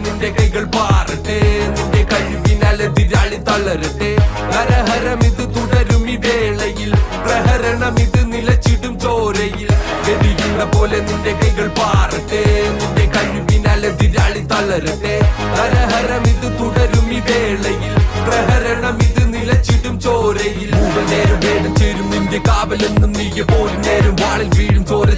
നിന്റെ കൈകൾ പാറട്ടെ, നിന്റെ കഴിവിനാൽ എതിരാളി തളരട്ടെ. നരഹരം ഇത് തുടരും ഈ വേളയിൽ, പ്രഹരണം ഇത് നിലച്ചിടും ചോരയിൽ. എരിയുന്ന പോലെ നിന്റെ കൈകൾ പാറട്ടെ, നിന്റെ കഴിവിനാൽ എതിരാളി തളരട്ടെ. നരഹരം ഇത് തുടരും ഈ വേളയിൽ, പ്രഹരണം ഇത് നിലച്ചിടും ചോരയിൽ. നേരം വേണം ചേരും നിന്റെ കാവലെന്നും നീയെ പോരും നേരം വാളിൽ വീഴും ചോര